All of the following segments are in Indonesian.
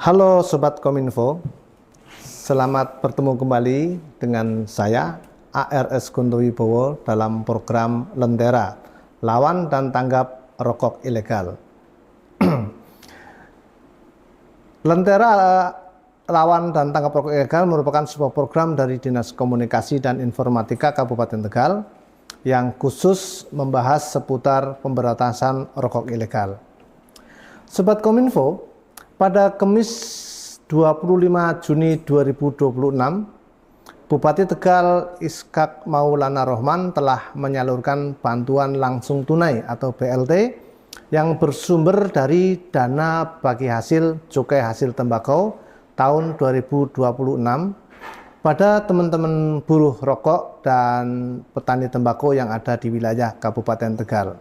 Halo Sobat Kominfo, selamat bertemu kembali dengan saya ARS Guntur Wibowo dalam program Lentera, Lawan dan Tanggap Rokok Ilegal. Lentera Lawan dan Tanggap Rokok Ilegal merupakan sebuah program dari Dinas Komunikasi dan Informatika Kabupaten Tegal yang khusus membahas seputar pemberantasan rokok ilegal. Sobat Kominfo, pada Kamis 25 Juni 2026, Bupati Tegal Iskak Maulana Rohman telah menyalurkan bantuan langsung tunai atau BLT yang bersumber dari dana bagi hasil cukai hasil tembakau tahun 2026 pada teman-teman buruh rokok dan petani tembakau yang ada di wilayah Kabupaten Tegal.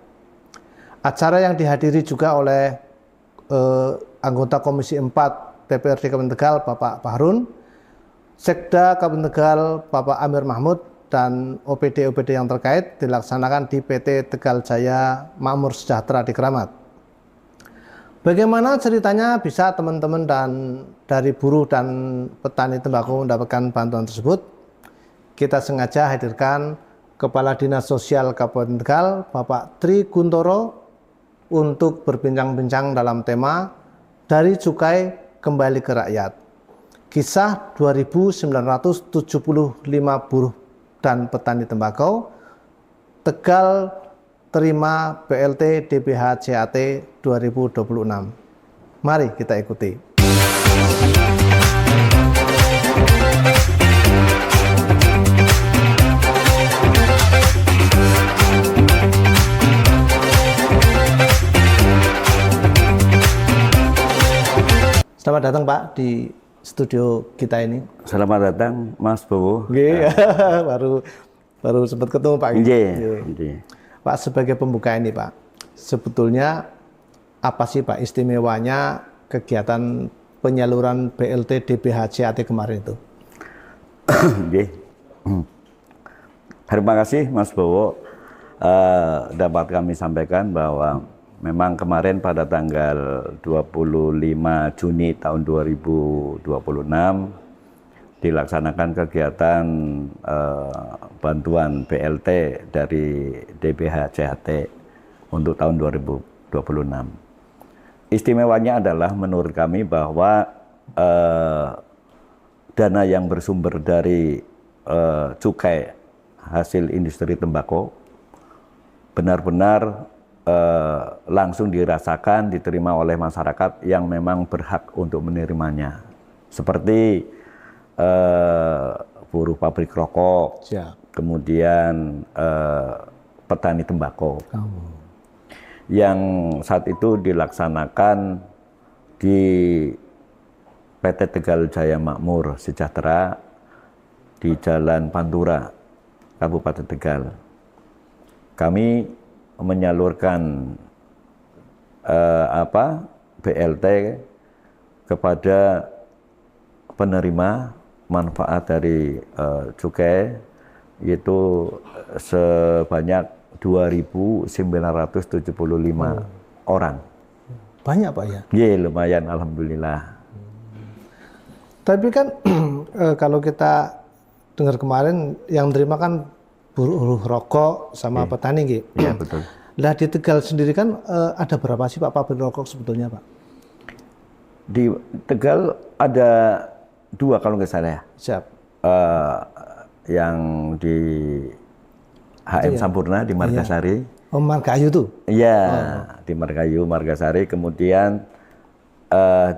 Acara yang dihadiri juga oleh anggota Komisi 4 DPRD Kabupaten Tegal Bapak Bahrun, Sekda Kabupaten Tegal Bapak Amir Mahmud, dan OPD-OPD yang terkait dilaksanakan di PT Tegal Jaya Makmur Sejahtera di Keramat. Bagaimana ceritanya bisa teman-teman dan dari buruh dan petani tembakau mendapatkan bantuan tersebut? Kita sengaja hadirkan Kepala Dinas Sosial Kabupaten Tegal Bapak Tri Guntoro untuk berbincang-bincang dalam tema Dari Cukai Kembali ke Rakyat. Kisah 2.975 buruh dan petani tembakau, Tegal terima BLT DBH JAT 2026. Mari kita ikuti. Selamat datang Pak di studio kita ini. Selamat datang Mas Bowo. baru sempat ketemu Pak. Pak, sebagai pembuka ini Pak, sebetulnya apa sih Pak istimewanya kegiatan penyaluran BLT DBH JAT kemarin itu? Terima kasih Mas Bowo. Dapat kami sampaikan bahwa memang kemarin pada tanggal 25 Juni tahun 2026 dilaksanakan kegiatan bantuan BLT dari DBH JAT untuk tahun 2026. Istimewanya adalah menurut kami bahwa dana yang bersumber dari cukai hasil industri tembakau benar-benar langsung dirasakan, diterima oleh masyarakat yang memang berhak untuk menerimanya. Seperti buruh pabrik rokok, kemudian petani tembakau, yang saat itu dilaksanakan di PT Tegal Jaya Makmur Sejahtera di Jalan Pantura, Kabupaten Tegal. Kami menyalurkan BLT kepada penerima manfaat dari cukai, yaitu sebanyak 2.975 orang. Banyak Pak ya? Iya, lumayan, alhamdulillah. Tapi kan kalau kita dengar kemarin yang terima kan buruh rokok sama petani gitu. Iya, betul. Nah di Tegal sendiri kan ada berapa sih Pak pabrik rokok sebetulnya Pak? Di Tegal ada 2 kalau nggak salah ya. Siap. Yang di HM Sampurna di Margasari. Oh, Margahayu tuh? Iya, di Margasari. Kemudian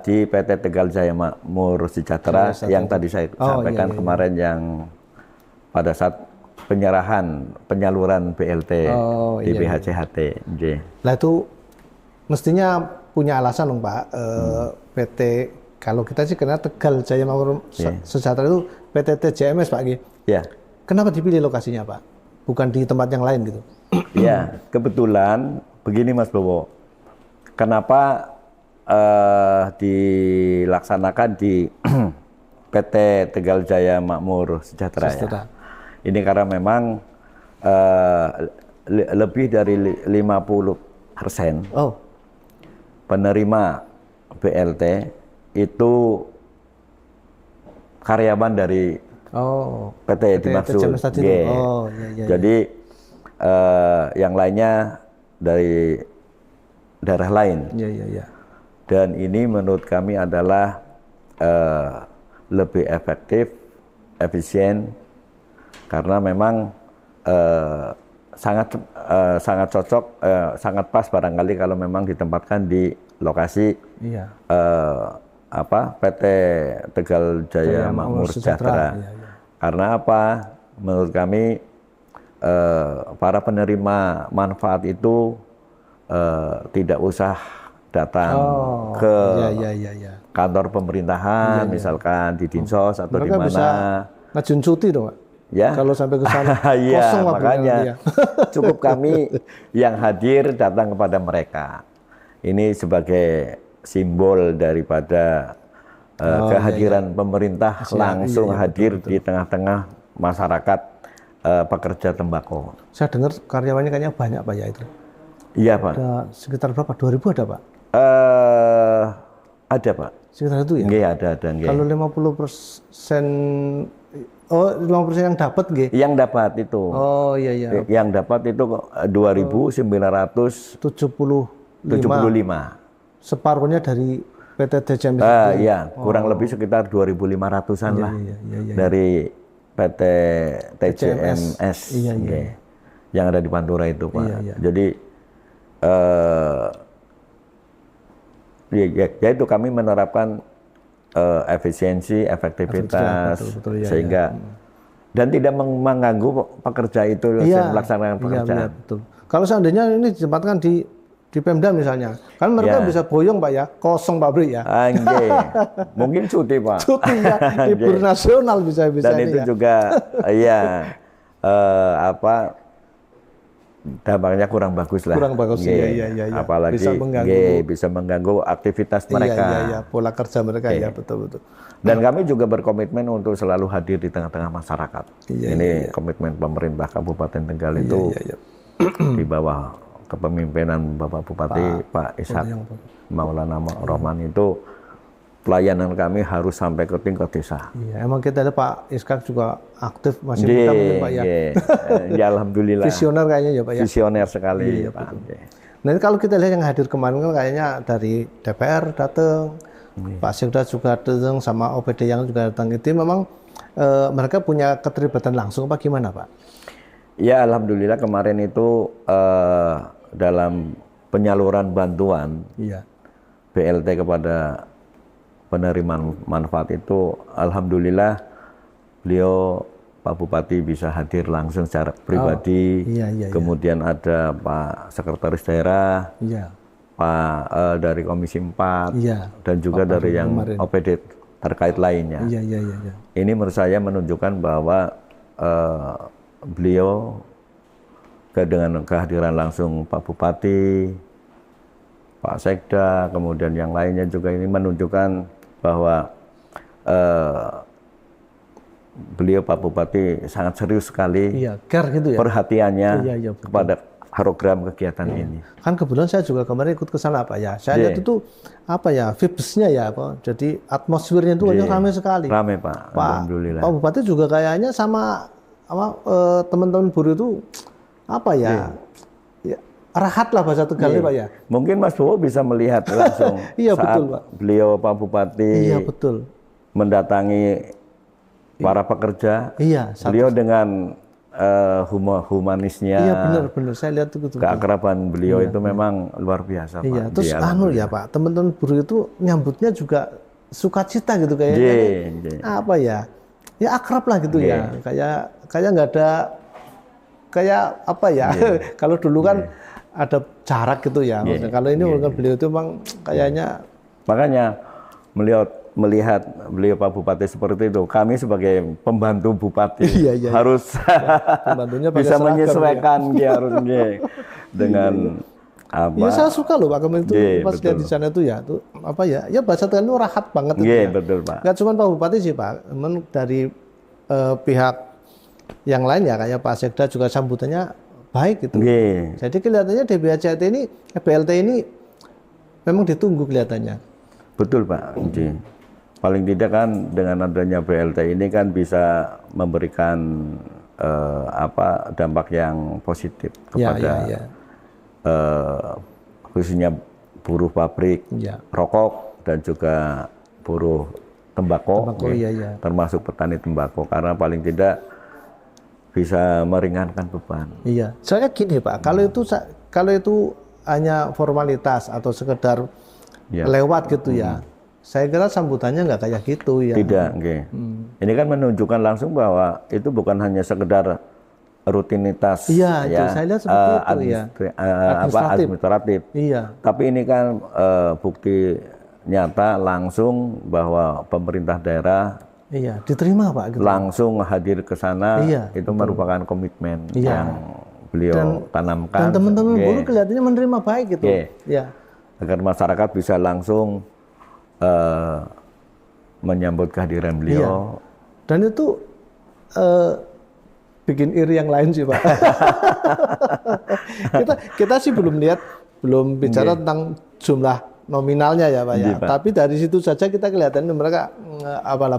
di PT Tegal Jaya Makmur Sejahtera yang tadi saya sampaikan kemarin, yang pada saat penyaluran BLT DBH JAT. Lah itu mestinya punya alasan dong Pak. PT, kalau kita sih karena Tegal Jaya Makmur Sejahtera itu PT TJMS Pak. Ya. Kenapa dipilih lokasinya Pak? Bukan di tempat yang lain gitu? Ya, kebetulan begini Mas Bowo. Kenapa dilaksanakan di PT Tegal Jaya Makmur Sejahtera ya? Ini karena memang lebih dari 50% penerima BLT itu karyawan dari PT dimaksud. Jadi yang lainnya dari daerah lain. Dan ini menurut kami adalah lebih efektif, efisien, karena memang sangat cocok, sangat pas barangkali kalau memang ditempatkan di lokasi PT Tegal Jaya Makmur Sejahtera. Karena apa? Menurut kami para penerima manfaat itu tidak usah datang ke kantor pemerintahan, misalkan di Dinsos atau di mana. Bisa ngajuin cuti dong, Pak. Ya. Kalau sampai ke sana kosong, makanya cukup kami yang hadir datang kepada mereka. Ini sebagai simbol daripada kehadiran pemerintah langsung hadir di tengah-tengah masyarakat pekerja tembakau. Saya dengar karyawannya kayaknya banyak, Pak, ya itu. Iya, Pak. Ada sekitar berapa? 2000 ada, Pak? Ada, Pak. Sekitar itu ya? Nggih, ada. Nggih. Kalau 50%, 50% yang dapat nggih? Yang dapat itu. Oh, iya. Yang dapat itu 2.975. Separuhnya dari PT DJM. Iya, kurang lebih sekitar 2.500-an lah. Iya. Dari PT TJMS. Iya. Yang ada di Pantura itu, Pak. Iya. Jadi ya itu kami menerapkan efisiensi, efektivitas, sehingga dan tidak mengganggu pekerja itu yang melaksanakan pekerjaan. Iya, betul. Kalau seandainya ini ditempatkan di Pemda misalnya, kan mereka bisa boyong, Pak, ya, kosong pabrik ya. Mungkin cuti, Pak. Cuti ya, libur nasional bisa. Dan itu ya. Juga dampaknya kurang bagus lah. Kurang bagus, iya. Apalagi bisa mengganggu aktivitas mereka. Iya, pola kerja mereka, ya, betul. Dan kami juga berkomitmen untuk selalu hadir di tengah-tengah masyarakat. Ini komitmen pemerintah Kabupaten Tegal itu di bawah kepemimpinan Bapak Bupati Pak Ishak Maulana Rohman itu pelayanan kami harus sampai ke tingkat desa. Iya, emang kita ada Pak Ishak juga aktif masih muda mungkin, Pak, ya. Ya, alhamdulillah. Visioner kayaknya ya, Pak, ya. Visioner sekali, Pak. Nah, kalau kita lihat yang hadir kemarin kan kayaknya dari DPR datang, Pak Sekda juga datang, sama OPD yang juga datang. Itu memang mereka punya keterlibatan langsung apa gimana, Pak? Ya, alhamdulillah kemarin itu dalam penyaluran bantuan BLT kepada penerimaan manfaat itu, alhamdulillah beliau Pak Bupati bisa hadir langsung secara pribadi. Kemudian ada Pak Sekretaris Daerah, Pak dari Komisi 4, dan juga dari yang kemarin. OPD terkait lainnya. Ini menurut saya menunjukkan bahwa beliau dengan kehadiran langsung Pak Bupati, Pak Sekda, kemudian yang lainnya juga, ini menunjukkan bahwa beliau Pak Bupati sangat serius sekali care gitu ya, perhatiannya kepada program kegiatan ini. Kan kebetulan saya juga kemarin ikut ke sana, Pak, ya. Saya lihat itu vibes-nya ya, Pak. Jadi atmosfernya itu ramai sekali. Ramai, Pak. Alhamdulillah. Pak Bupati juga kayaknya sama teman-teman buruh itu rahat lah bahasa Tegalnya, Pak, ya. Mungkin Mas Bowo bisa melihat langsung saat betul, Pak. Beliau Pak Bupati mendatangi para pekerja. Beliau dengan humanisnya. Benar. Saya lihat itu. Keakraban beliau itu memang luar biasa, Pak. Terus ya, Pak, teman-teman buruh itu nyambutnya juga sukacita gitu kayaknya. Ya akrab lah gitu ya. Kayak nggak ada kalau dulu kan ada jarak gitu ya. Kalau ini beliau itu memang kayaknya. Makanya melihat beliau Pak Bupati seperti itu, kami sebagai pembantu Bupati harus bisa menyesuaikan dengan apa. Ya, saya suka loh, Pak, kemarin itu pas lihat di sana itu bahasa Tegal itu rahat banget. Betul, Pak. Nggak cuma Pak Bupati sih, Pak, dari pihak yang lain ya, kayak Pak Sekda juga sambutannya baik gitu. Jadi kelihatannya BLT ini memang ditunggu kelihatannya. Betul Pak. Paling tidak kan dengan adanya BLT ini kan bisa memberikan dampak yang positif kepada khususnya buruh pabrik rokok dan juga buruh tembakau, termasuk petani tembakau, karena paling tidak bisa meringankan beban. Iya, soalnya gini Pak, kalau itu hanya formalitas atau sekedar lewat gitu ya, saya kira sambutannya nggak kayak gitu ya. Tidak, ini kan menunjukkan langsung bahwa itu bukan hanya sekedar rutinitas, iya, itu saya lihat seperti itu administratif. Iya. Tapi ini kan bukti nyata langsung bahwa pemerintah daerah diterima Pak. Gitu. Langsung hadir ke sana, itu merupakan komitmen yang beliau tanamkan. Dan teman-teman buruh kelihatannya menerima baik gitu. Agar masyarakat bisa langsung menyambut kehadiran beliau. Dan itu bikin iri yang lain sih Pak. kita sih belum bicara tentang jumlah nominalnya ya Pak ya. Tapi dari situ saja kita kelihatan mereka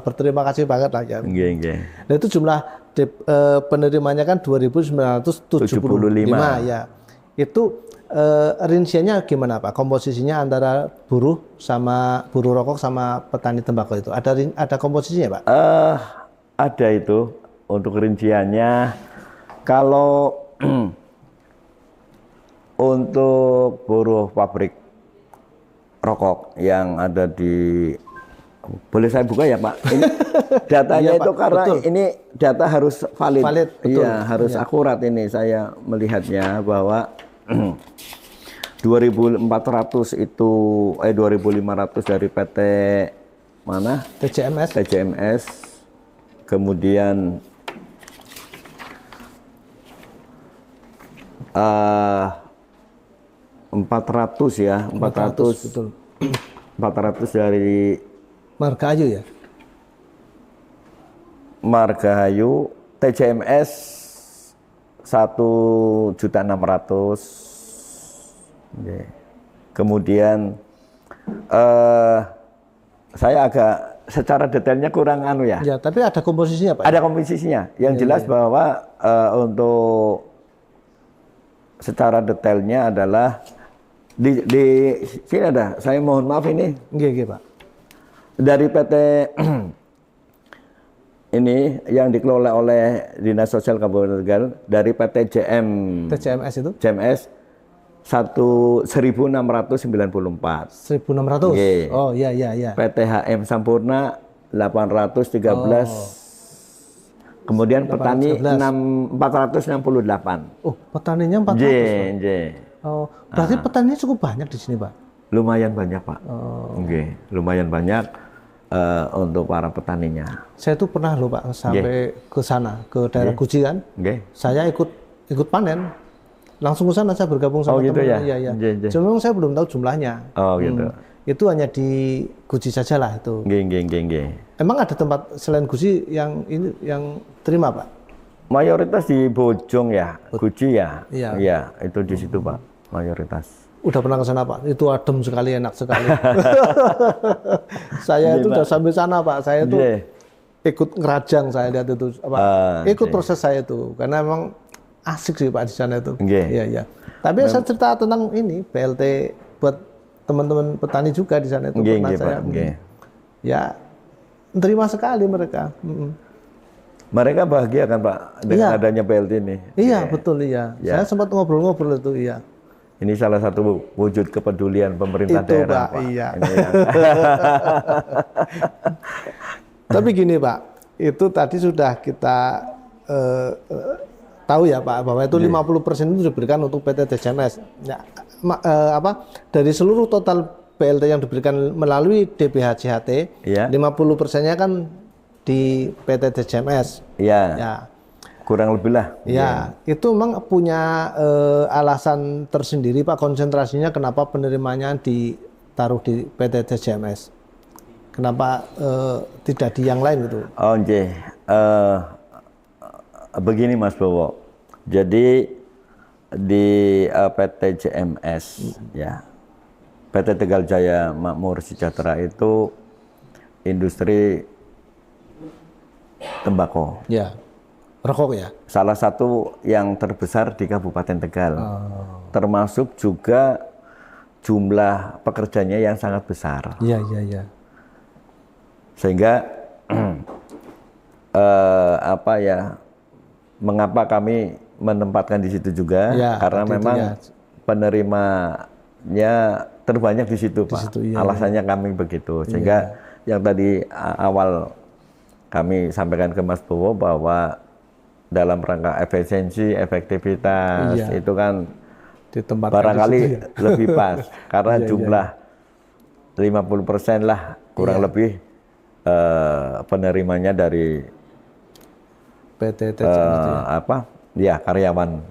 berterima kasih banget lah ya. Nah itu jumlah penerimanya kan 2.975 ya. Itu rinciannya gimana Pak? Komposisinya antara buruh rokok sama petani tembakau itu ada komposisinya Pak? Ada itu untuk rinciannya. Kalau untuk buruh pabrik rokok yang ada di, boleh saya buka ya Pak? Ini datanya itu Pak, karena betul. Ini data harus valid. Iya, harus akurat ini saya melihatnya bahwa 2.400 itu 2.500 dari PT mana? TCMS. Kemudian 400 ya, 400 betul. 400 dari Margahayu ya. Margahayu, TCMS 1.600.000. Kemudian saya agak secara detailnya kurang ya. Ya, tapi ada komposisinya Pak. Ada komposisinya. Yang jelas bahwa untuk secara detailnya adalah di sini ada. Saya mohon maaf ini. Nggih, Pak. Dari PT ini yang dikelola oleh Dinas Sosial Kabupaten Tegal, dari PT TCMS itu? CMS 1.694. 1.600. Oh iya. PT HM Sampurna 813. Kemudian 813. Petani 468. Oh, petaninya 400. Oh, berarti petaninya cukup banyak di sini, Pak. Lumayan banyak, Pak. Lumayan banyak untuk para petaninya. Saya tuh pernah loh, Pak, sampai ke sana, ke daerah Guji kan. Saya ikut panen. Langsung ke sana saya bergabung sama gitu teman. ya? Iya. Cuma saya belum tahu jumlahnya. Oh gitu. Itu hanya di Guji saja lah itu. Emang ada tempat selain Guji yang terima Pak? Mayoritas di Bojong ya, Guji ya. Iya, itu di situ Pak, mayoritas. Udah pernah ke sana Pak? Itu adem sekali, enak sekali. Saya itu udah sampai sana Pak. Saya itu ikut ngerajang, saya lihat itu ikut proses saya itu karena emang asik sih Pak di sana itu. Iya. Tapi saya cerita tentang ini BLT buat teman-teman petani juga di sana itu pernah saya. Ya, terima sekali mereka. Mereka bahagia kan Pak dengan adanya BLT ini. Iya, betul iya. Saya sempat ngobrol-ngobrol itu iya. Ini salah satu wujud kepedulian pemerintah daerah Pak. Iya. Tapi gini Pak, itu tadi sudah kita tahu ya Pak bahwa itu 50% itu diberikan untuk PT TCMS. Ya, dari seluruh total BLT yang diberikan melalui DBH-JHT, 50%-nya kan di PT TCMS. Ya. Kurang lebih lah. Ya, itu memang punya alasan tersendiri Pak, konsentrasinya kenapa penerimanya ditaruh di PT TCMS. Kenapa tidak di yang lain gitu? Begini Mas Bowo, jadi di PT CMS ya PT Tegal Jaya Makmur Sejahtera itu industri tembakau. Ya, rokok ya. Salah satu yang terbesar di Kabupaten Tegal. Termasuk juga jumlah pekerjanya yang sangat besar. Iya, iya, iya. Sehingga apa ya? Mengapa kami menempatkan di situ juga? Ya, karena memang penerimanya terbanyak di situ, Pak. Situ, iya, alasannya iya. Kami begitu. Sehingga yang tadi awal kami sampaikan ke Mas Bowo bahwa dalam rangka efisiensi, efektivitas itu kan barangkali lebih pas karena jumlah 50% lah kurang lebih penerimanya dari PT apa? Ya, karyawan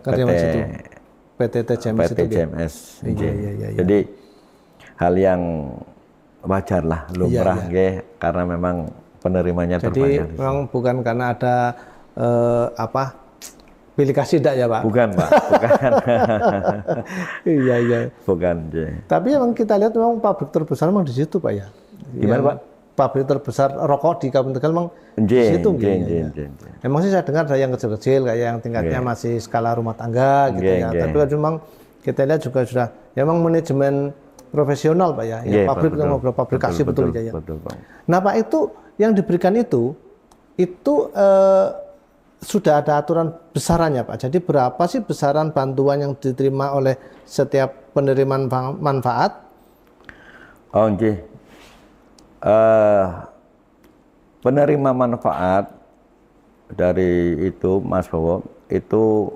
PT TJMS. Jadi hal yang wajar lah, lumrah karena memang penerimanya terbanyak. Jadi memang bukan karena ada pilih kasih tidak ya, Pak? Bukan, Pak. Bukan. Iya, iya. Bukan. Tapi memang kita lihat memang pabrik terbesar memang di situ, Pak ya. Gimana, Pak? Pabrik terbesar rokok di Kabupaten Tegal memang di situ. Memang sih saya dengar ada yang kecil-kecil kayak yang tingkatnya masih skala rumah tangga gitu ya. Tapi memang kita lihat juga sudah memang manajemen profesional, Pak ya. Yang pabrik yang beberapa pabrikasi betul ya. Nah, Pak, itu yang diberikan itu sudah ada aturan besarannya, Pak. Jadi berapa sih besaran bantuan yang diterima oleh setiap penerimaan manfaat? Oh, penerima manfaat dari itu, Mas Bowo, itu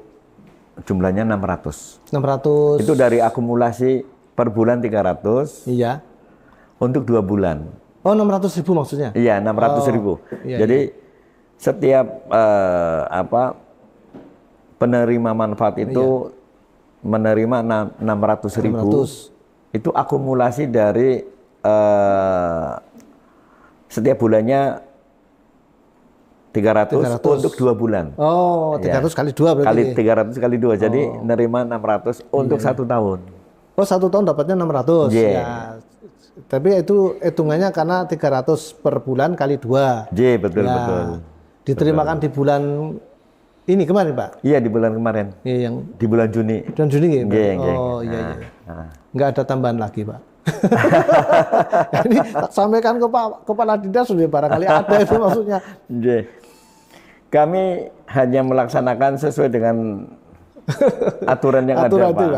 jumlahnya 600. 600. Itu dari akumulasi per bulan 300. Iya. Untuk 2 bulan. Oh, 600.000 maksudnya? Iya, 600.000. Jadi setiap penerima manfaat itu menerima 600.000. Itu akumulasi dari setiap bulannya 300 untuk 2 bulan. Oh, 300 kali 2 berarti. 300 kali 2. Jadi nerima 600 untuk 1 tahun. Oh, 1 tahun dapatnya 600. Ya. Tapi itu hitungannya karena 300 per bulan kali 2. Betul, betul. Diterimakan di bulan ini kemarin, Pak? Iya, di bulan kemarin. Iya, yang di bulan Juni. Bulan Juni ya, Pak? Oh, iya. Nggak ada tambahan lagi, Pak. Ini sampaikan ke Pak Kepala Dinas sudah barangkali ada itu maksudnya. Kami hanya melaksanakan sesuai dengan aturan yang ada, Pak.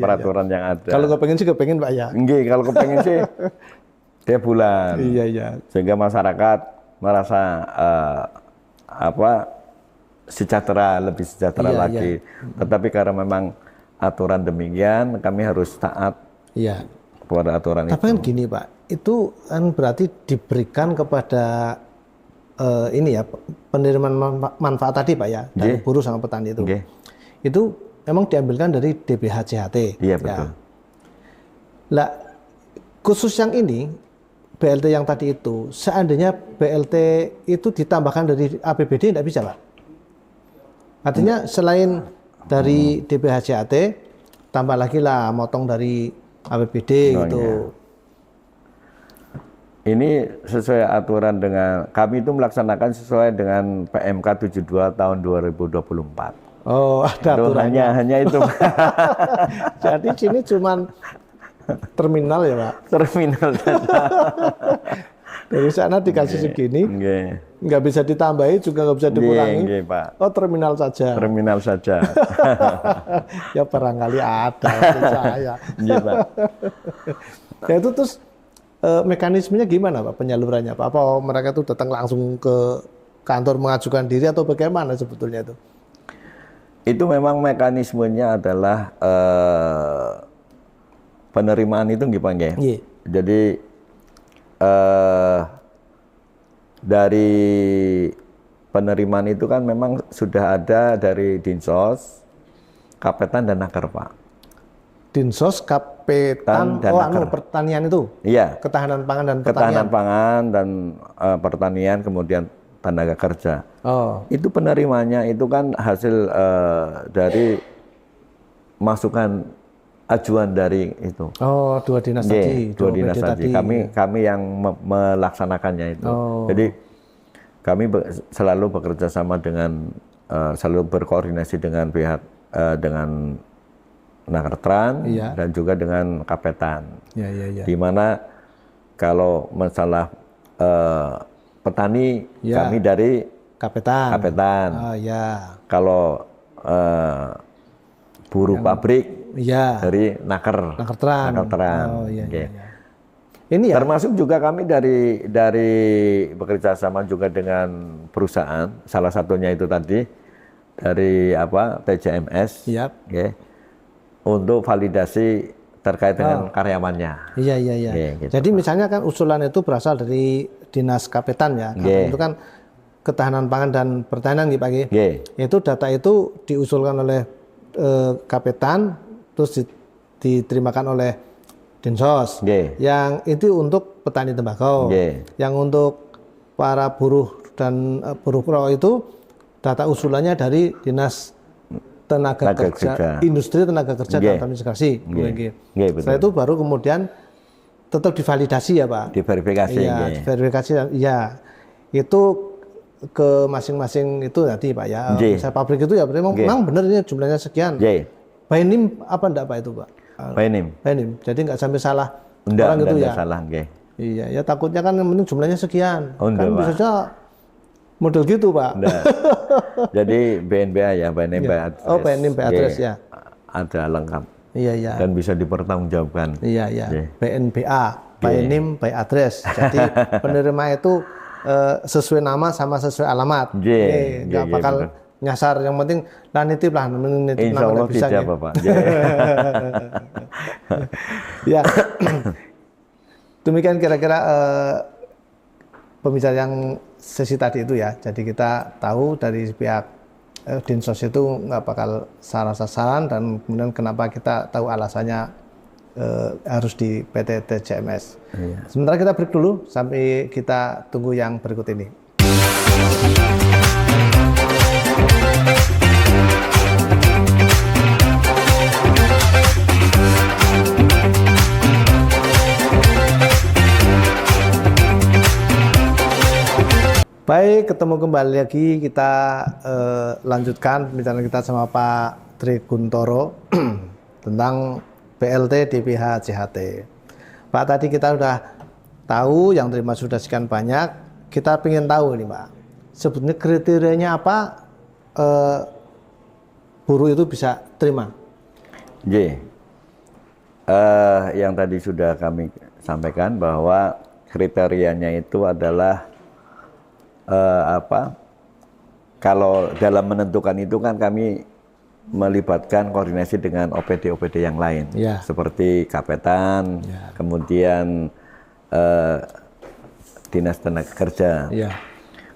Peraturan yang ada. Kalau kepengen sih kepengen, Pak ya. Kalau kepengen sih tiap bulan. Iya. Sehingga masyarakat merasa sejahtera, lebih sejahtera lagi. Tetapi karena memang aturan demikian, kami harus taat. Iya. Kepada aturan itu. Tapi kan gini, Pak, itu kan berarti diberikan kepada penerimaan manfaat tadi, Pak ya, dari buruh sama petani itu. Itu memang diambilkan dari DBH-JHT. Iya, betul. Lah, khusus yang ini, BLT yang tadi itu, seandainya BLT itu ditambahkan dari APBD, tidak bisa, Pak? Artinya selain dari DBH-JHT, tambah lagi lah, motong dari APBD gitu. Iya. Ini sesuai aturan dengan, kami itu melaksanakan sesuai dengan PMK 72 tahun 2024. Oh, ada aturannya. Hanya itu. Jadi sini cuman terminal ya, Pak? Terminal. Dari sana dikasih segini, nggak bisa ditambahi juga nggak bisa dikurangi. Pak. Oh, terminal saja. Terminal saja. Ya barangkali ada saya. Pak. Ya itu terus mekanismenya gimana, Pak, penyalurannya, Pak? Apa mereka tuh datang langsung ke kantor mengajukan diri atau bagaimana sebetulnya itu? Itu memang mekanismenya adalah penerimaan itu nggih. Jadi dari penerimaan itu kan memang sudah ada dari Dinsos, Kapetan dan Naker, Pak. Dinsos, Kapetan, dan Naker. Pertanian itu? Iya. Ketahanan pangan dan pertanian? Ketahanan pangan dan pertanian, kemudian tenaga kerja. Itu penerimanya itu kan hasil dari masukan ajuan dari itu. Oh, dua dinas tadi. Dua dinas tadi. Kami yang melaksanakannya itu. Oh. Jadi kami selalu bekerja sama dengan selalu berkoordinasi dengan pihak dengan Nakertran dan juga dengan Kapetan. Di mana kalau masalah petani kami dari Kapetan. Oh, Kalau buruh pabrik dari Nakertran. Oh, Ini ya. Termasuk juga kami dari bekerja sama juga dengan perusahaan, salah satunya itu tadi dari TJMS, untuk validasi terkait dengan karyawannya. Gitu. Jadi misalnya kan usulan itu berasal dari dinas Kapetan ya, itu kan ketahanan pangan dan pertanian gitu Pak. Itu data itu diusulkan oleh Kapetan, terus diterimakan oleh Dinsos, yang itu untuk petani tembakau, yang untuk para buruh dan buruh rokok itu data usulannya dari dinas tenaga kerja, industri tenaga kerja dan transmigrasi. Setelah itu baru kemudian tetap divalidasi ya Pak. Diverifikasi. Diverifikasi ya. Itu ke masing-masing itu nanti Pak ya. Misalnya pabrik itu ya memang benar ini jumlahnya sekian. Bainim apa enggak Pak itu Pak? Bainim. Jadi nggak sampai salah orang itu ya. Salah, Iya, ya takutnya kan yang penting jumlahnya sekian. Kan bisa saja model gitu Pak. Jadi BNPA ya, Bainim by Address. Oh, Bainim by Address ya. Ada lengkap. Iya. Dan bisa dipertanggungjawabkan. Iya. BNPA, Bainim by Address. Jadi penerima itu sesuai nama sama sesuai alamat. Nggak bakal nyasar, yang penting nitip lah, Insya Allah bisa tidak Bapak. Ya. Demikian kira-kira pembicaraan yang sesi tadi itu ya. Jadi kita tahu dari pihak Dinsos itu nggak bakal salah sasaran, dan kemudian kenapa kita tahu alasannya harus di PT TJMS. Sementara kita break dulu sampai kita tunggu yang berikut ini. Baik, ketemu kembali lagi. Kita lanjutkan pembicaraan kita sama Pak Tri Guntoro tentang BLT DPH JHT. Pak, tadi kita sudah tahu yang terima sudah sekian banyak. Kita ingin tahu nih Pak, sebetulnya kriterianya apa buruh itu bisa terima? Yang tadi sudah kami sampaikan bahwa kriterianya itu adalah kalau dalam menentukan itu kan kami melibatkan koordinasi dengan OPD yang lain, seperti Kapetan, kemudian Dinas Tenaga Kerja.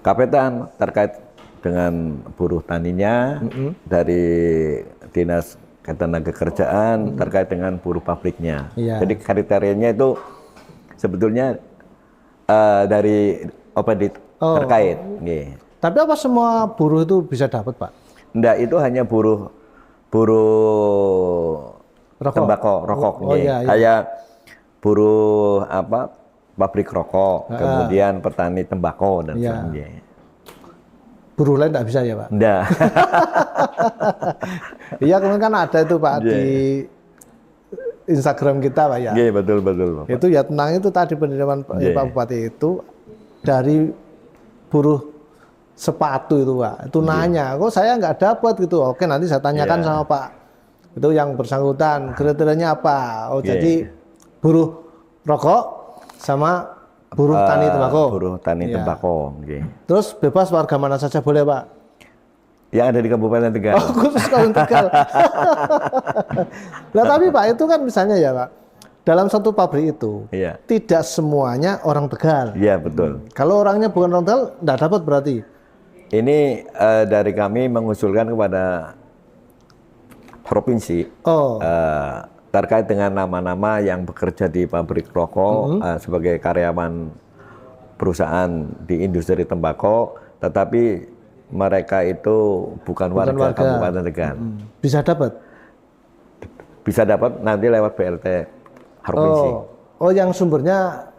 Kapetan terkait dengan buruh taninya, dari Dinas Ketenaga Kerjaan terkait dengan buruh pabriknya. Jadi kriterianya itu sebetulnya dari OPD terkait. Tapi apa semua buruh itu bisa dapat Pak? Enggak, itu hanya buruh tembakau, rokok. Kayak buruh pabrik rokok, kemudian petani tembakau dan sebagainya. Buruh lain enggak bisa ya Pak? Enggak. Iya, kemarin kan ada itu Pak di Instagram kita Pak ya. Iya, betul. Itu ya tentang itu tadi penerimaan Pak Bupati itu dari buruh sepatu itu Pak. Itu nanya, kok saya nggak dapat gitu. Oke, nanti saya tanyakan sama Pak itu yang bersangkutan, kriterianya apa. Jadi buruh rokok sama buruh tani tembakau. Buruh tani tembakau. Terus bebas warga mana saja boleh Pak? Yang ada di Kabupaten Tegal. Oh, khusus Kabupaten Tegal. Nah, tapi Pak, itu kan misalnya ya Pak, dalam satu pabrik itu tidak semuanya orang Tegal. Iya, betul. Kalau orangnya bukan orang Tegal, nggak dapat berarti. Ini dari kami mengusulkan kepada provinsi terkait dengan nama-nama yang bekerja di pabrik rokok sebagai karyawan perusahaan di industri tembakau, tetapi mereka itu bukan warga Kabupaten Tegal. Bisa dapat? bisa dapat nanti lewat BLT provinsi. Oh, yang sumbernya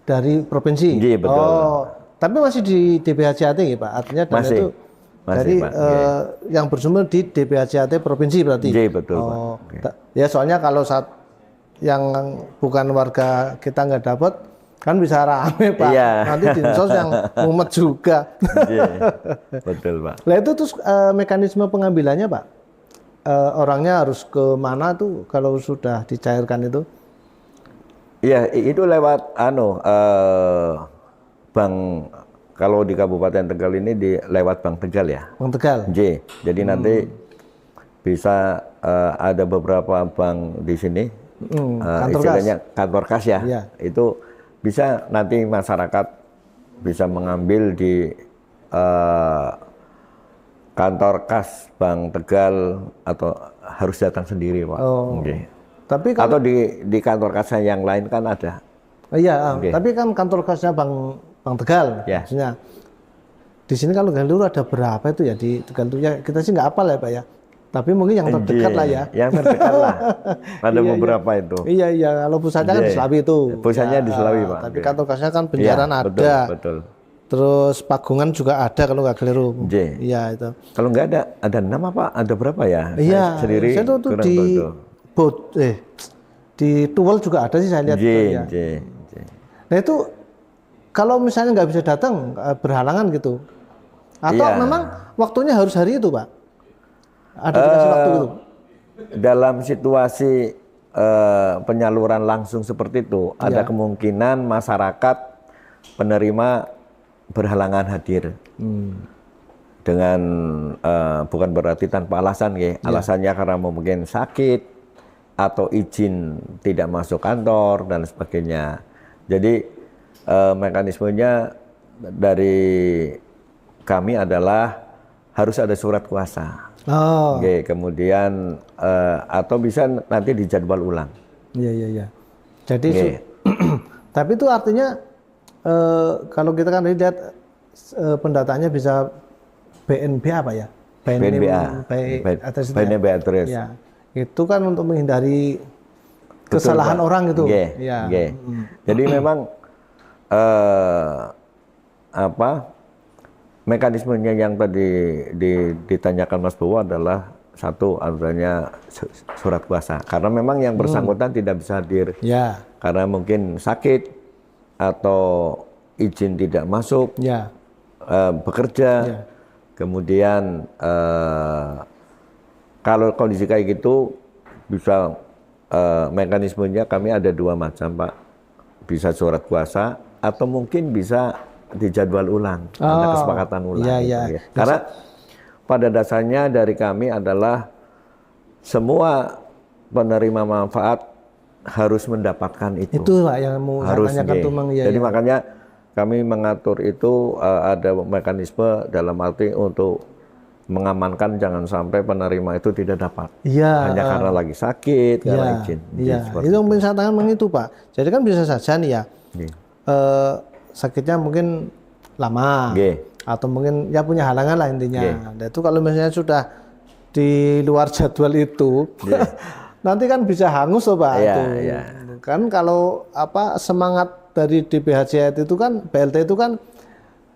dari provinsi. Iya, betul. Oh, tapi masih di DPHJAT ya Pak. Artinya dana Masih, itu dari Pak. yang bersumber di DPHJAT provinsi berarti. Iya, betul Oh, Pak. ya soalnya kalau saat yang bukan warga kita nggak dapat kan bisa rame Pak. Iya. Nanti dinsos yang mumet juga. Iya, betul Pak. Nah itu terus mekanisme pengambilannya Pak. Orangnya harus ke mana tuh kalau sudah dicairkan itu? Iya, itu lewat bank, kalau di Kabupaten Tegal ini lewat Bank Tegal ya. Bank Tegal. Jadi nanti bisa ada beberapa bank di sini, istilahnya kantor kas ya. Iya. Itu bisa nanti masyarakat bisa mengambil di kantor kas Bank Tegal atau harus datang sendiri Pak. Tapi atau di kantor kasnya yang lain kan ada. Iya, tapi kan kantor kasnya Bank Tegal, maksudnya. Di sini kalau Galur ada berapa itu ya di Tegal itu ya kita sih nggak hafal ya Pak ya. Tapi mungkin yang terdekat lah ya. Yang terdekat lah. Ada beberapa itu. Iya. Kalau pusatnya kan di Selawi itu. Pusatnya di Selawi Pak. Tapi kantor kasnya kan Penjaran ada. Betul. Terus Pagungan juga ada kalau nggak keliru. Iya itu. Kalau nggak ada 6 apa? Ada berapa ya? Iya. Sendiri. Saya tuh di Tuwel juga ada sih saya lihat. Nah itu kalau misalnya nggak bisa datang berhalangan gitu, atau memang waktunya harus hari itu Pak? Ada dikasih waktu itu? Dalam situasi penyaluran langsung seperti itu, ada kemungkinan masyarakat penerima berhalangan hadir. Dengan bukan berarti tanpa alasan ya. Alasannya karena mungkin sakit atau izin tidak masuk kantor dan sebagainya. Jadi mekanismenya dari kami adalah harus ada surat kuasa. Kemudian atau bisa nanti dijadwal ulang. Iya. Jadi tapi itu artinya kalau kita kan lihat pendataannya bisa BNB apa ya? BNB address. Ya. Itu kan untuk menghindari kesalahan orang itu. Jadi memang mekanismenya yang tadi ditanyakan Mas Bowo adalah satu adanya surat kuasa. Karena memang yang bersangkutan tidak bisa hadir. Karena mungkin sakit atau izin tidak masuk, bekerja. Kemudian kalau kondisi kayak gitu bisa mekanismenya kami ada 2 macam Pak. Bisa surat kuasa atau mungkin bisa dijadwal ulang, ada kesepakatan ulang. Karena pada dasarnya dari kami adalah semua penerima manfaat harus mendapatkan itu. Itu Pak yang mau saya tanyakan tuh Mang. Jadi makanya kami mengatur itu ada mekanisme dalam arti untuk mengamankan jangan sampai penerima itu tidak dapat. Hanya karena lagi sakit, karena izin. Itu yang saya tanyakan itu Pak. Jadi kan bisa saja nih ya. Sakitnya mungkin lama. Atau mungkin ya punya halangan lah intinya. Nah, itu kalau misalnya sudah di luar jadwal itu, nanti kan bisa hangus loh Pak. Kan kalau semangat dari DPHJAT itu kan BLT itu kan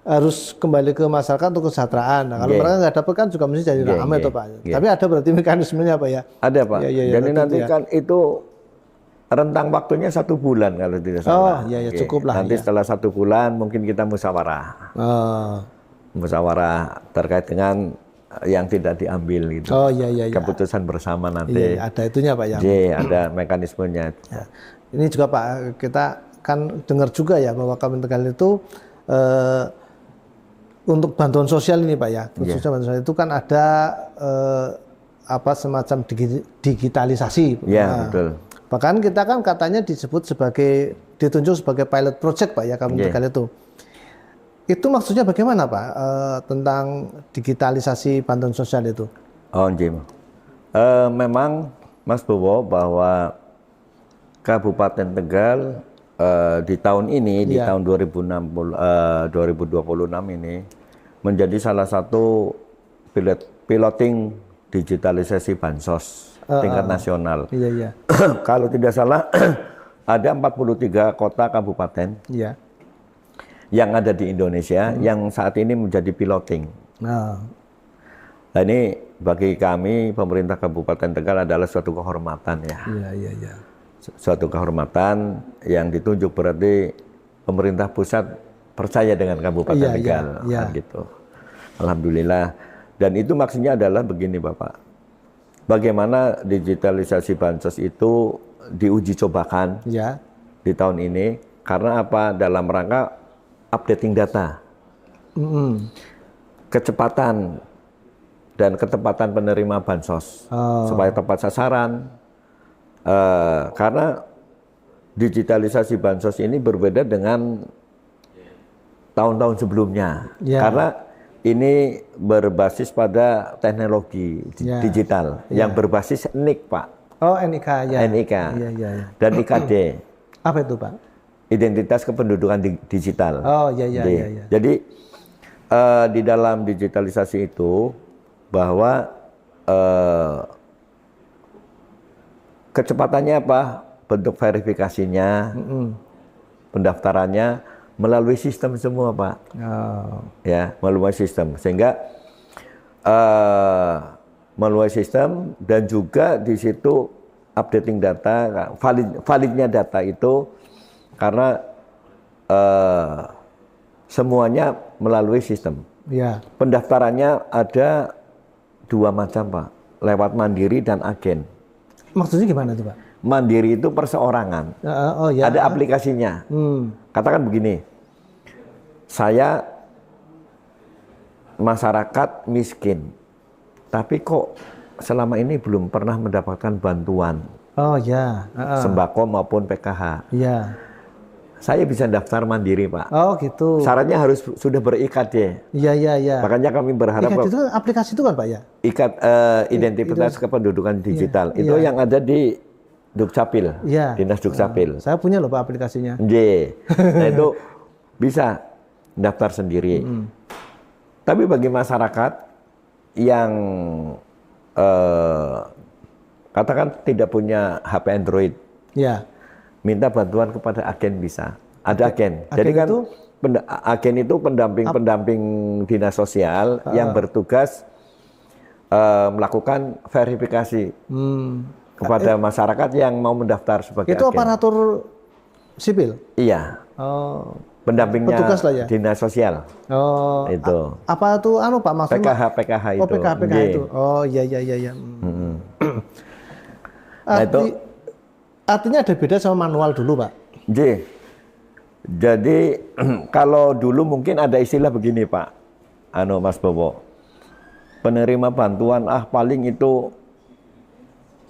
harus kembali ke masyarakat untuk kesejahteraan. Nah, kalau mereka nggak dapat kan juga mesti jadi ramai tuh Pak. Tapi ada berarti mekanismenya Pak ya? Ada Pak. Jadi nanti kan itu rentang waktunya 1 bulan kalau tidak salah. Cukup lah. Nanti setelah 1 bulan mungkin kita musyawarah. Musyawarah terkait dengan yang tidak diambil gitu. Keputusan bersama nanti. Ada itunya Pak ya. Ada mekanismenya. Ini juga Pak, kita kan dengar juga ya bahwa Kabupaten Tegal itu untuk bantuan sosial ini Pak ya, khususnya bantuan sosial itu kan ada semacam digitalisasi. Betul. Bahkan kita kan katanya ditunjuk sebagai pilot project Pak ya Kabupaten Tegal itu. Itu maksudnya bagaimana Pak tentang digitalisasi bantuan sosial itu? Memang Mas Bowo bahwa Kabupaten Tegal di tahun ini, di tahun 2026 ini menjadi salah satu piloting digitalisasi bansos tingkat nasional. Iya, iya. Kalau tidak salah ada 43 kota kabupaten yang ada di Indonesia yang saat ini menjadi piloting. Nah, ini bagi kami pemerintah Kabupaten Tegal adalah suatu kehormatan ya. Iya. Suatu kehormatan yang ditunjuk berarti pemerintah pusat percaya dengan Kabupaten Tegal, kan gitu. Alhamdulillah. Dan itu maksudnya adalah begini Bapak, bagaimana digitalisasi bansos itu diuji cobakan di tahun ini, karena apa? Dalam rangka updating data, kecepatan dan ketepatan penerima bansos supaya tepat sasaran. Karena digitalisasi bansos ini berbeda dengan tahun-tahun sebelumnya, karena ini berbasis pada teknologi digital yang berbasis NIK, Pak. Oh, NIK ya. NIK. Iya. Dan IKD. Apa itu, Pak? Identitas kependudukan digital. Oh, iya. Jadi di dalam digitalisasi itu bahwa kecepatannya apa? Bentuk verifikasinya, pendaftarannya melalui sistem semua, Pak. Ya, melalui sistem. Sehingga melalui sistem dan juga di situ updating data, validnya data itu karena semuanya melalui sistem. Pendaftarannya ada 2 macam, Pak. Lewat mandiri dan agen. Maksudnya gimana tuh, Pak? Mandiri itu perseorangan. Ada aplikasinya. Katakan begini, saya masyarakat miskin, tapi kok selama ini belum pernah mendapatkan bantuan sembako maupun PKH. Saya bisa daftar mandiri, Pak. Oh gitu. Syaratnya harus sudah ber-IKD. Iya. Makanya kami berharap IKD itu aplikasi itu kan, Pak ya? Identitas kependudukan digital. Itu yang ada di Dukcapil, Dinas Dukcapil. Saya punya loh Pak aplikasinya. Nah itu bisa daftar sendiri. Tapi bagi masyarakat yang katakan tidak punya HP Android, minta bantuan kepada agen bisa. Ada agen. Jadi kan agen itu pendamping dinas sosial yang bertugas melakukan verifikasi kepada masyarakat yang mau mendaftar sebagai itu agen. Aparatur sipil? Iya. Pendampingnya ya? dinas sosial. Itu. Apa tuh Pak maksudnya? PKH itu. PKH itu. Oh iya. Nah itu artinya ada beda sama manual dulu, Pak. Jadi kalau dulu mungkin ada istilah begini, Pak. Mas Bowo. Penerima bantuan paling itu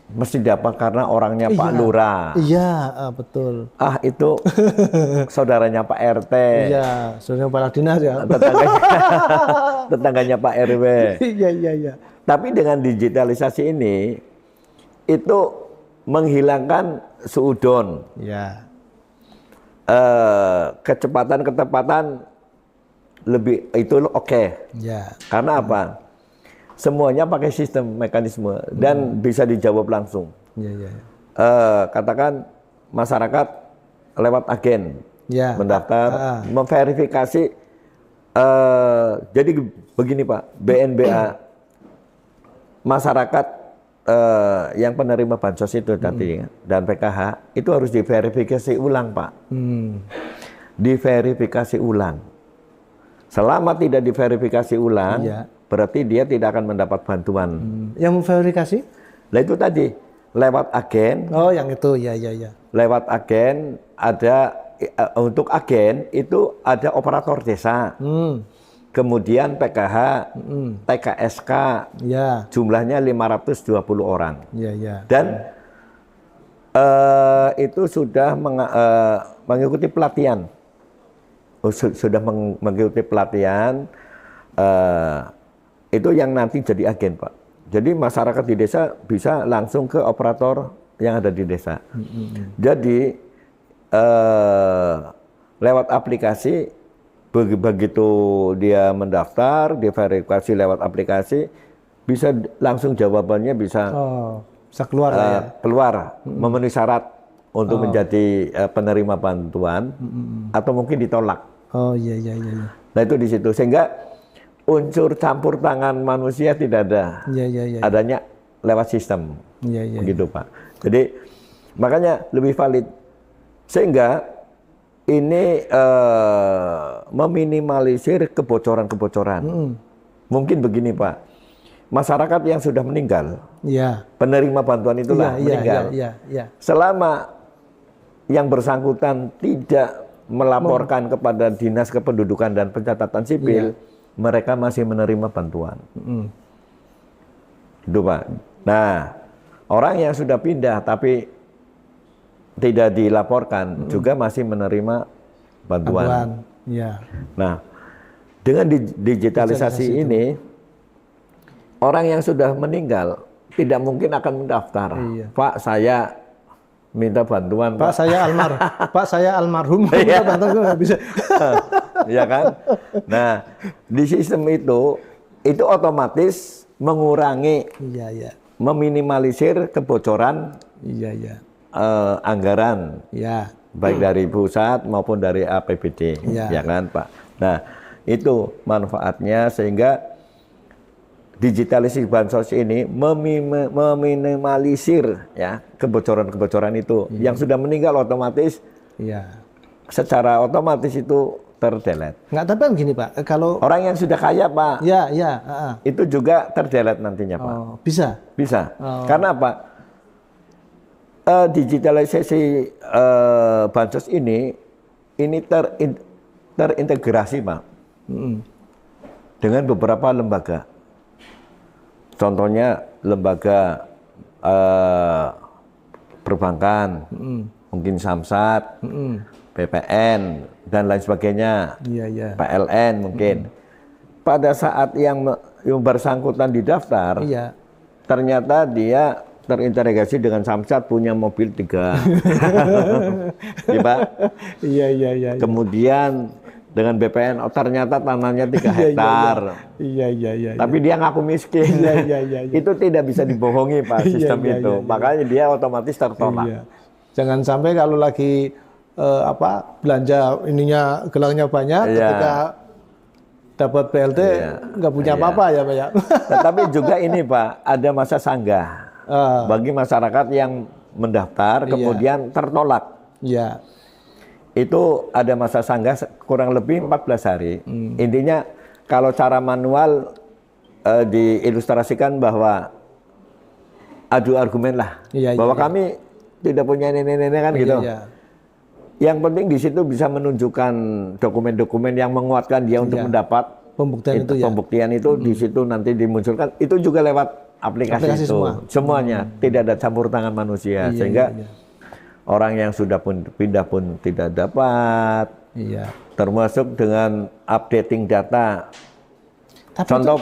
mesti dapat karena orangnya Pak Lurah. Iya, betul. Itu saudaranya Pak RT. Iya, saudaranya Kepala Dinas ya. Tetangganya Pak RW. Iya. Tapi dengan digitalisasi ini, itu menghilangkan suudon. Iya. Kecepatan-ketepatan lebih itu oke. Iya. Karena apa? Semuanya pakai sistem mekanisme dan bisa dijawab langsung. Iya. Katakan masyarakat lewat agen mendaftar, memverifikasi. Jadi begini Pak, BNBA masyarakat yang penerima bansos itu tadi dan PKH itu harus diverifikasi ulang, Pak. Diverifikasi ulang. Selama tidak diverifikasi ulang, berarti dia tidak akan mendapat bantuan. Yang memverifikasi? Nah itu tadi lewat agen. Oh, yang itu, ya. Lewat agen ada untuk agen itu ada operator desa. Kemudian PKH, TKSK, jumlahnya 520 orang. Dan itu sudah mengikuti pelatihan. Sudah mengikuti pelatihan, itu yang nanti jadi agen, Pak. Jadi masyarakat di desa bisa langsung ke operator yang ada di desa. Jadi lewat aplikasi, begitu dia mendaftar, diverifikasi lewat aplikasi, bisa langsung jawabannya bisa bisa keluar lah ya. Keluar memenuhi syarat untuk menjadi penerima bantuan atau mungkin ditolak. Oh iya. Nah itu di situ sehingga unsur campur tangan manusia tidak ada. Iya. Adanya lewat sistem. Iya. Begitu Pak. Jadi makanya lebih valid sehingga ini meminimalisir kebocoran-kebocoran. Mungkin begini Pak, masyarakat yang sudah meninggal, penerima bantuan itulah meninggal. Iya. Selama yang bersangkutan tidak melaporkan kepada Dinas Kependudukan dan Pencatatan Sipil, mereka masih menerima bantuan. Itu Pak. Nah, orang yang sudah pindah tapi tidak dilaporkan juga masih menerima bantuan. Iya. Nah, dengan digitalisasi ini, orang yang sudah meninggal tidak mungkin akan mendaftar. Pak, saya minta bantuan. Pak, saya almarhum. Minta bantuan nggak bisa. Ya kan? Nah, di sistem itu otomatis mengurangi, meminimalisir kebocoran anggaran, baik dari pusat maupun dari APBD, ya kan Pak? Nah, itu manfaatnya sehingga digitalisasi bansos ini meminimalisir ya kebocoran-kebocoran itu. Yang sudah meninggal otomatis, secara otomatis itu terdelete. Nggak, tapi kan gini Pak, kalau orang yang sudah kaya Pak, itu juga terdelete nantinya Pak. Bisa. Karena apa? Digitalisasi bansos ini terintegrasi Pak dengan beberapa lembaga. Contohnya lembaga perbankan, mungkin Samsat, BPN dan lain sebagainya, PLN mungkin. Pada saat yang bersangkutan didaftar, ternyata dia terintegrasi dengan Samsat, punya mobil 3, ya Pak. Iya. Kemudian dengan BPN, ternyata tanahnya 3 hektar. Iya. Tapi dia ngaku miskin. Iya. Itu tidak bisa dibohongi Pak, sistem itu. Makanya dia otomatis tertolak. Jangan sampai kalau lagi belanja gelangnya banyak, ketika dapat BLT nggak punya apa-apa ya Pak ya. Tetapi juga ini Pak, ada masa sanggah bagi masyarakat yang mendaftar kemudian tertolak. Itu ada masa sanggah kurang lebih 14 hari. Intinya kalau cara manual diilustrasikan bahwa adu argumen lah, bahwa kami tidak punya nenek-nenek kan gitu. Yang penting di situ bisa menunjukkan dokumen-dokumen yang menguatkan dia untuk mendapat pembuktian itu di situ nanti dimunculkan. Itu juga lewat aplikasi itu. Semuanya tidak ada campur tangan manusia sehingga orang yang sudah pindah pun tidak dapat. Termasuk dengan updating data. Contoh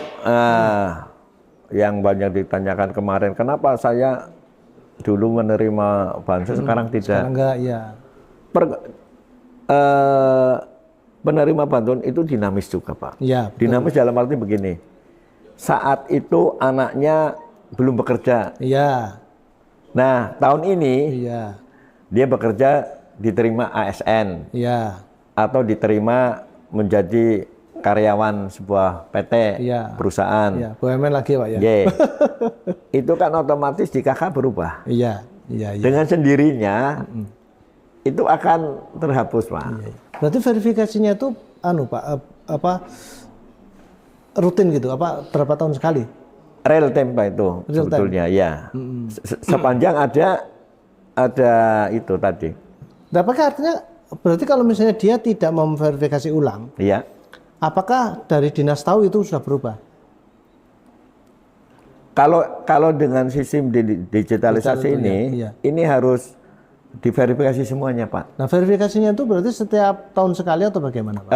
yang banyak ditanyakan kemarin, kenapa saya dulu menerima bansos sekarang tidak? Sekarang enggak, penerima bantuan itu dinamis juga Pak. Dinamis dalam arti begini, saat itu anaknya belum bekerja. Nah tahun ini dia bekerja, diterima ASN, atau diterima menjadi karyawan sebuah PT, perusahaan. BUMN lagi Pak ya. Itu kan otomatis di KK berubah. Dengan sendirinya itu akan terhapus Pak. Berarti verifikasinya itu Pak, rutin gitu, berapa tahun sekali? Real time Pak itu sebetulnya sepanjang ada itu tadi. Apakah artinya berarti kalau misalnya dia tidak memverifikasi ulang, apakah dari dinas tahu itu sudah berubah? Kalau dengan sistem digitalisasi ini harus diverifikasi semuanya Pak. Nah verifikasinya itu berarti setiap tahun sekali atau bagaimana Pak?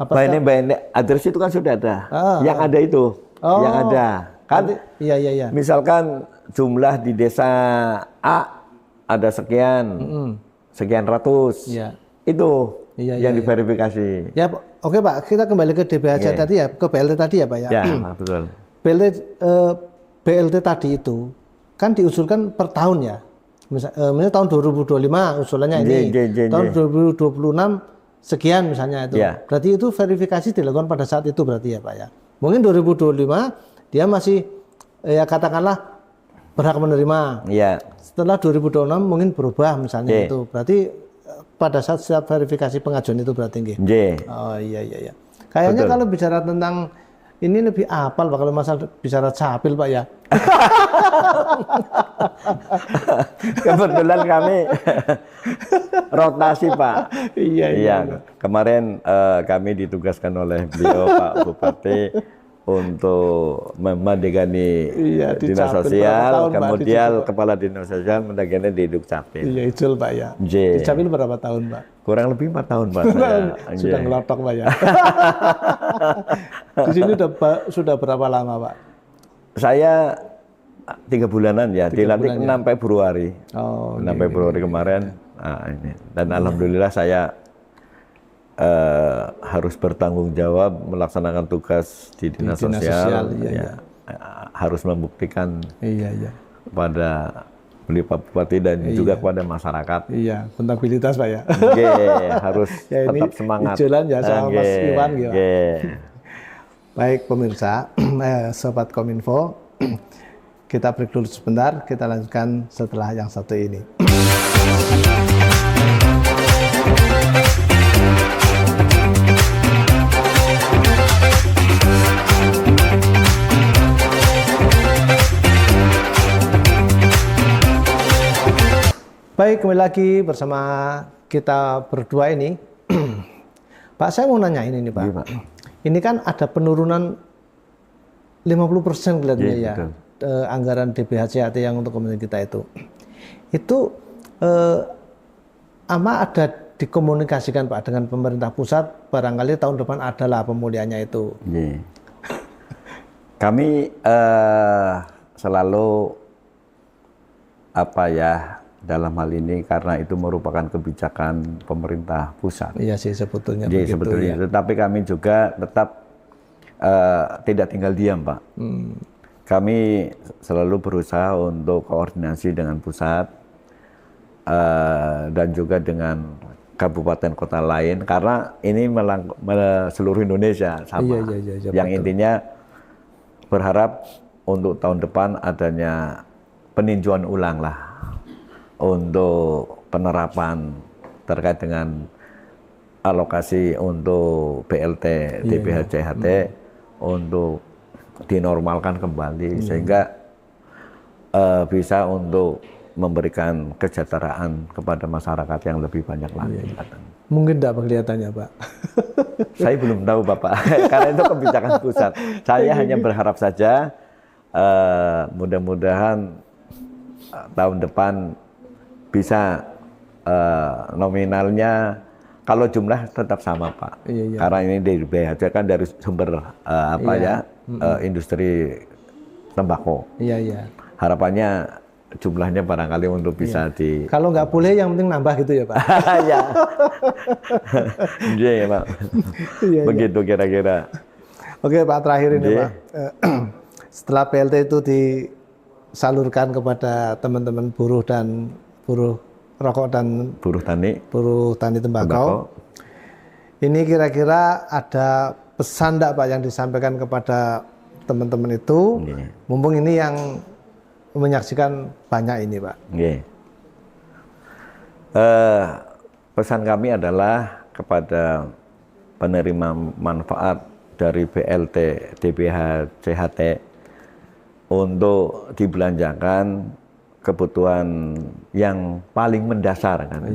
By name address itu kan sudah ada. Yang ada itu, yang ada kan? Misalkan jumlah di desa A ada sekian, sekian ratus, itu yang diverifikasi. Oke Pak, kita kembali ke DBHC tadi ya, ke BLT tadi ya Pak ya. Betul. BLT tadi itu kan diusulkan per tahun ya. Misalnya tahun 2025 usulannya ini, tahun 2026 sekian misalnya itu. Berarti itu verifikasi dilakukan pada saat itu berarti ya Pak ya. Mungkin 2025 dia masih ya katakanlah berhak menerima. Setelah 2026 mungkin berubah misalnya itu. Berarti pada saat setiap verifikasi pengajuan itu berarti nggih. Oh iya. Kayaknya kalau bicara tentang ini lebih apal Pak kalau masalah bicara capil Pak ya. Kebetulan kami rotasi Pak. Iya. Kemarin kami ditugaskan oleh beliau Pak Bupati untuk memadegani dinas sosial, kemudian kepala dinas sosial mendegani di Dukcapil. Iya, Ijul Pak ya. Di Capil berapa tahun Pak? Kurang lebih 4 tahun Pak. Sudah ngelotok Pak ya. Di sini sudah berapa lama Pak? Saya 3 bulanan ya, dilantik 6 Februari. 6 Februari kemarin. Ini. Dan alhamdulillah saya harus bertanggung jawab melaksanakan tugas di dinas sosial. Harus membuktikan kepada beliau Pak Bupati dan juga kepada masyarakat. Iya, kontabilitas Pak ya. Harus tetap semangat. Ijulan ya sama Mas Iwan gitu. Baik pemirsa, Sobat Kominfo, kita break dulu sebentar, kita lanjutkan setelah yang satu ini. Baik, kembali lagi bersama kita berdua ini. Pak, saya mau nanya ini nih Pak. Ini kan ada penurunan 50% kelihatannya ya. Anggaran DBH-CHT yang untuk komunitas kita itu. Itu ada dikomunikasikan Pak dengan pemerintah pusat, barangkali tahun depan adalah pemulihannya itu. Kami selalu dalam hal ini karena itu merupakan kebijakan pemerintah pusat. Iya sih sebetulnya. Sebetulnya. Tetapi kami juga tetap tidak tinggal diam Pak. Kami selalu berusaha untuk koordinasi dengan pusat dan juga dengan kabupaten kota lain karena ini seluruh Indonesia sama. Yang intinya berharap untuk tahun depan adanya peninjauan ulang lah untuk penerapan terkait dengan alokasi untuk BLT, DBH-CHT untuk dinormalkan kembali sehingga bisa untuk memberikan kesejahteraan kepada masyarakat yang lebih banyak lagi. Mungkin tidak kelihatannya Pak. Saya belum tahu Bapak, karena itu kebijakan pusat. Saya hanya berharap saja mudah-mudahan tahun depan bisa nominalnya kalau jumlah tetap sama Pak. Karena ini DBH kan dari sumber industri tembakau. Harapannya jumlahnya barangkali untuk bisa di. Kalau nggak boleh yang penting nambah gitu ya Pak. Iya Pak. Begitu kira-kira. Oke Pak, terakhir ini Pak. Setelah PLT itu disalurkan kepada teman-teman buruh rokok dan buruh tani tembakau. Ini kira-kira ada pesan enggak Pak yang disampaikan kepada teman-teman itu? Mumpung ini yang menyaksikan banyak ini Pak. Pesan kami adalah kepada penerima manfaat dari BLT, DBH, CHT untuk dibelanjakan kebutuhan yang paling mendasar kan.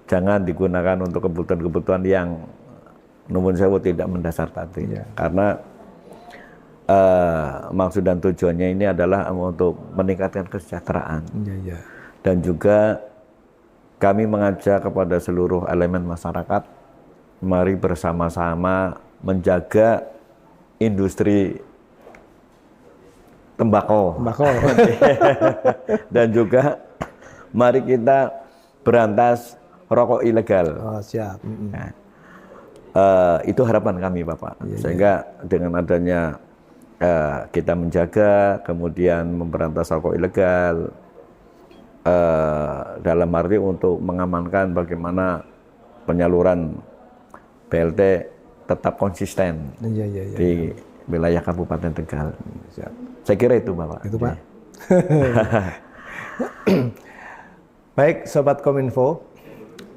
Jangan digunakan untuk kebutuhan-kebutuhan yang nuwun sewu tidak mendasar tadi. Karena maksud dan tujuannya ini adalah untuk meningkatkan kesejahteraan. Dan juga kami mengajak kepada seluruh elemen masyarakat, mari bersama-sama menjaga industri tembakau. Dan juga mari kita berantas rokok ilegal. Siap. Itu harapan kami Bapak. Sehingga dengan adanya kita menjaga, kemudian memberantas rokok ilegal, dalam arti untuk mengamankan bagaimana penyaluran BLT tetap konsisten di wilayah Kabupaten Tegal. Saya kira itu Bapak. Itu Pak. Baik Sobat Kominfo,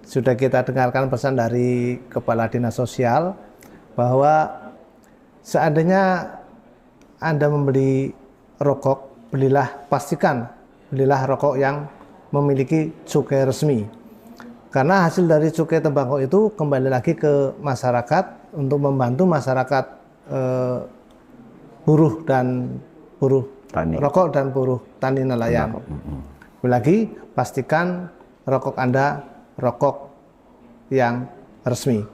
sudah kita dengarkan pesan dari Kepala Dinas Sosial bahwa seandainya Anda membeli rokok, pastikan belilah rokok yang memiliki cukai resmi. Karena hasil dari cukai tembakau itu kembali lagi ke masyarakat untuk membantu masyarakat buruh Tani. rokok dan buruh tani nelayan. Lagi pastikan rokok Anda rokok yang resmi.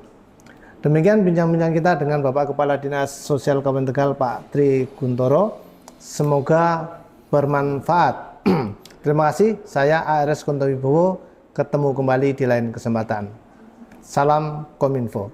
Demikian bincang-bincang kita dengan Bapak Kepala Dinas Sosial Kabupaten Tegal Pak Tri Guntoro. Semoga bermanfaat. Terima kasih. Saya ARS Kunto Wibowo. Ketemu kembali di lain kesempatan. Salam Kominfo.